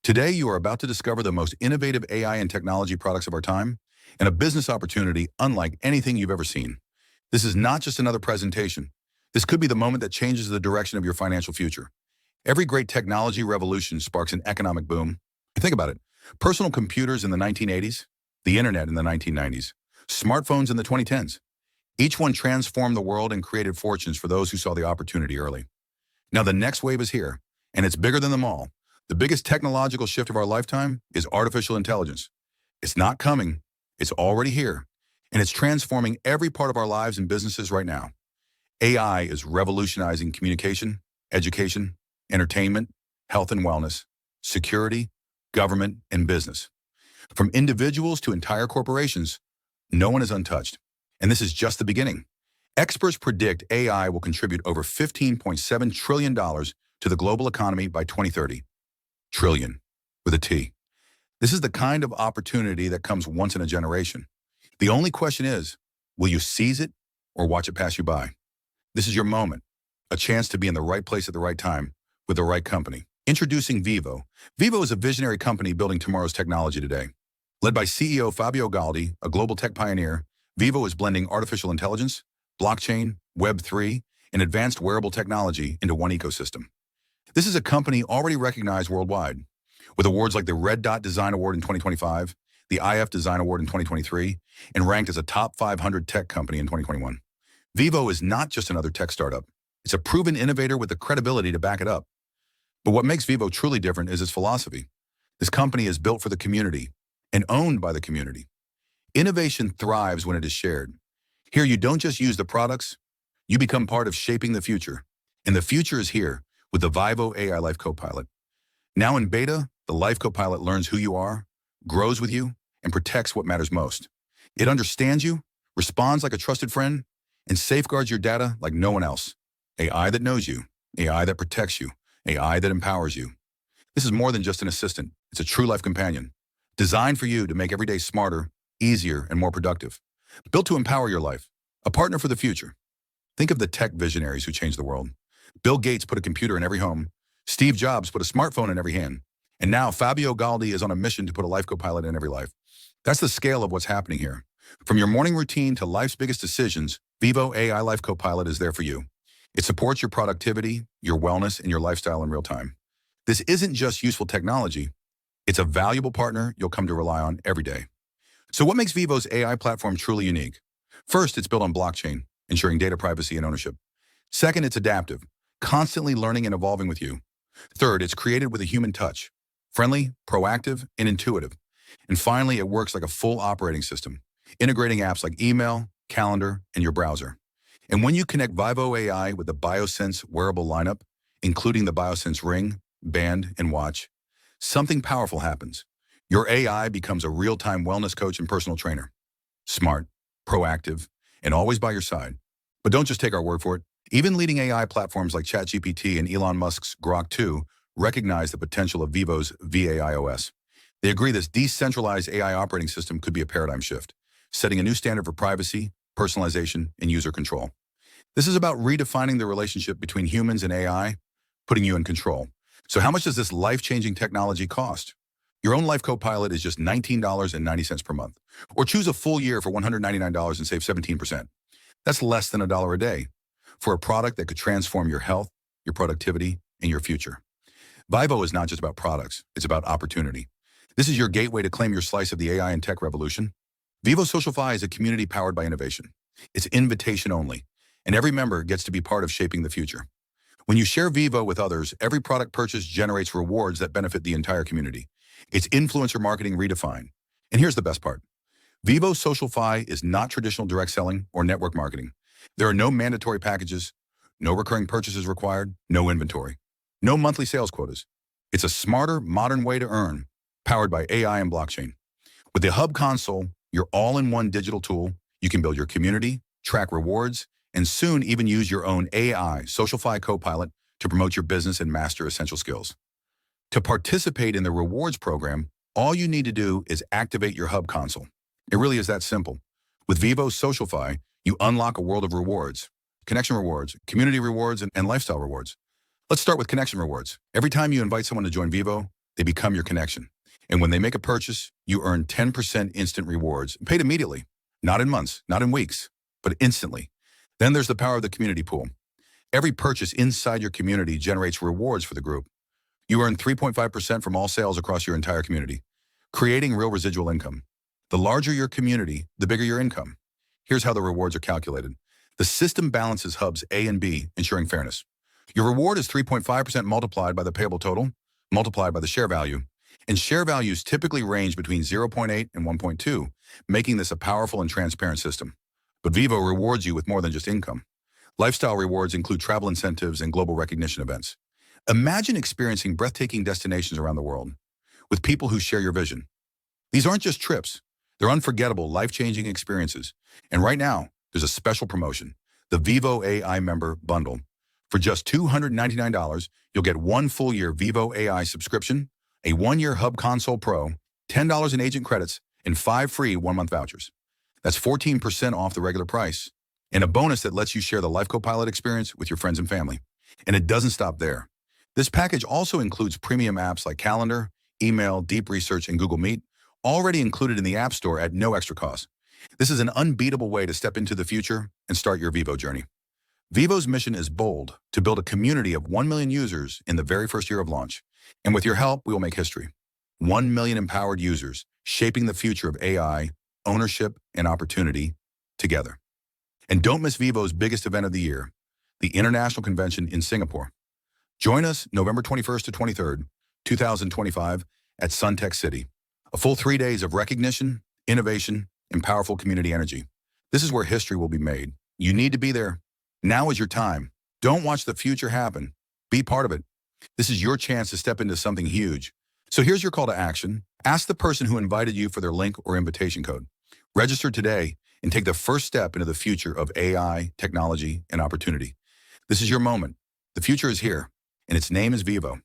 Today, you are about to discover the most innovative AI and technology products of our time and a business opportunity unlike anything you've ever seen. This is not just another presentation. This could be the moment that changes the direction of your financial future. Every great technology revolution sparks an economic boom. Think about it. Personal computers in the 1980s, the internet in the 1990s, smartphones in the 2010s. Each one transformed the world and created fortunes for those who saw the opportunity early. Now the next wave is here, and it's bigger than them all. The biggest technological shift of our lifetime is artificial intelligence. It's not coming, it's already here, and it's transforming every part of our lives and businesses right now. AI is revolutionizing communication, education, entertainment, health and wellness, security, government, and business. From individuals to entire corporations, no one is untouched. And this is just the beginning. Experts predict AI will contribute over $15.7 trillion to the global economy by 2030. Trillion, with a T. This is the kind of opportunity that comes once in a generation. The only question is, will you seize it or watch it pass you by? This is your moment, a chance to be in the right place at the right time with the right company. Introducing Vyvo. Vyvo is a visionary company building tomorrow's technology today. Led by CEO Fabio Galdi, a global tech pioneer, Vyvo is blending artificial intelligence, blockchain, Web3, and advanced wearable technology into one ecosystem. This is a company already recognized worldwide, with awards like the Red Dot Design Award in 2025, the IF Design Award in 2023, and ranked as a top 500 tech company in 2021. Vyvo is not just another tech startup. It's a proven innovator with the credibility to back it up. But what makes Vyvo truly different is its philosophy. This company is built for the community and owned by the community. Innovation thrives when it is shared. Here, you don't just use the products, you become part of shaping the future. And the future is here with the Vyvo AI Life CoPilot. Now in beta, the Life CoPilot learns who you are, grows with you, and protects what matters most. It understands you, responds like a trusted friend, and safeguards your data like no one else. AI that knows you, AI that protects you, AI that empowers you. This is more than just an assistant. It's a true life companion, designed for you to make every day smarter, easier, and more productive. Built to empower your life, a partner for the future. Think of the tech visionaries who changed the world. Bill Gates put a computer in every home. Steve Jobs put a smartphone in every hand. And now Fabio Galdi is on a mission to put a Life CoPilot in every life. That's the scale of what's happening here. From your morning routine to life's biggest decisions, Vyvo AI Life CoPilot is there for you. It supports your productivity, your wellness, and your lifestyle in real time. This isn't just useful technology. It's a valuable partner you'll come to rely on every day. So what makes Vyvo's AI platform truly unique? First, it's built on blockchain, ensuring data privacy and ownership. Second, it's adaptive, constantly learning and evolving with you. Third, it's created with a human touch, friendly, proactive, and intuitive. And finally, it works like a full operating system, integrating apps like email, calendar, and your browser. And when you connect Vyvo AI with the BioSense wearable lineup, including the BioSense ring, band, and watch, something powerful happens. Your AI becomes a real-time wellness coach and personal trainer. Smart, proactive, and always by your side. But don't just take our word for it. Even leading AI platforms like ChatGPT and Elon Musk's Grok 2 recognize the potential of Vyvo's VAIOS. They agree this decentralized AI operating system could be a paradigm shift, setting a new standard for privacy, personalization, and user control. This is about redefining the relationship between humans and AI, putting you in control. So how much does this life-changing technology cost? Your own Life CoPilot is just $19.90 per month. Or choose a full year for $199 and save 17%. That's less than $1 a day for a product that could transform your health, your productivity, and your future. Vyvo is not just about products, it's about opportunity. This is your gateway to claim your slice of the AI and tech revolution. Vyvo SocialFi is a community powered by innovation. It's invitation only, and every member gets to be part of shaping the future. When you share Vyvo with others, every product purchase generates rewards that benefit the entire community. It's influencer marketing redefined. And here's the best part. Vyvo SocialFi is not traditional direct selling or network marketing. There are no mandatory packages, no recurring purchases required, no inventory, no monthly sales quotas. It's a smarter, modern way to earn, powered by AI and blockchain. With the Hub Console, your all-in-one digital tool, you can build your community, track rewards, and soon even use your own AI, SocialFi CoPilot, to promote your business and master essential skills. To participate in the rewards program, all you need to do is activate your Hub Console. It really is that simple. With Vyvo SocialFi, you unlock a world of rewards, connection rewards, community rewards, and lifestyle rewards. Let's start with connection rewards. Every time you invite someone to join Vyvo, They become your connection. And when they make a purchase, you earn 10% instant rewards, paid immediately, not in months, not in weeks, but instantly. Then there's the power of the community pool. Every purchase inside your community generates rewards for the group. You earn 3.5% from all sales across your entire community, creating real residual income. The larger your community, the bigger your income. Here's how the rewards are calculated. The system balances hubs A and B, ensuring fairness. Your reward is 3.5% multiplied by the payable total, multiplied by the share value. And share values typically range between 0.8 and 1.2, making this a powerful and transparent system. But Vyvo rewards you with more than just income. Lifestyle rewards include travel incentives and global recognition events. Imagine experiencing breathtaking destinations around the world with people who share your vision. These aren't just trips. They're unforgettable, life-changing experiences. And right now, there's a special promotion, the Vyvo AI Member Bundle. For just $299, you'll get 1 full year Vyvo AI subscription, a 1-year Hub Console Pro, $10 in agent credits, and 5 free 1-month vouchers. That's 14% off the regular price, and a bonus that lets you share the Life CoPilot experience with your friends and family. And it doesn't stop there. This package also includes premium apps like Calendar, Email, Deep Research, and Google Meet, already included in the App Store at no extra cost. This is an unbeatable way to step into the future and start your Vyvo journey. Vyvo's mission is bold, to build a community of 1 million users in the very first year of launch. And with your help, we will make history. 1 million empowered users, shaping the future of AI, ownership, and opportunity together. And don't miss Vyvo's biggest event of the year, the International Convention in Singapore. Join us November 21st to 23rd, 2025 at Suntec City. A full 3 days of recognition, innovation, and powerful community energy. This is where history will be made. You need to be there. Now is your time. Don't watch the future happen. Be part of it. This is your chance to step into something huge. So here's your call to action. Ask the person who invited you for their link or invitation code. Register today and take the first step into the future of AI, technology, and opportunity. This is your moment. The future is here, and its name is Vyvo.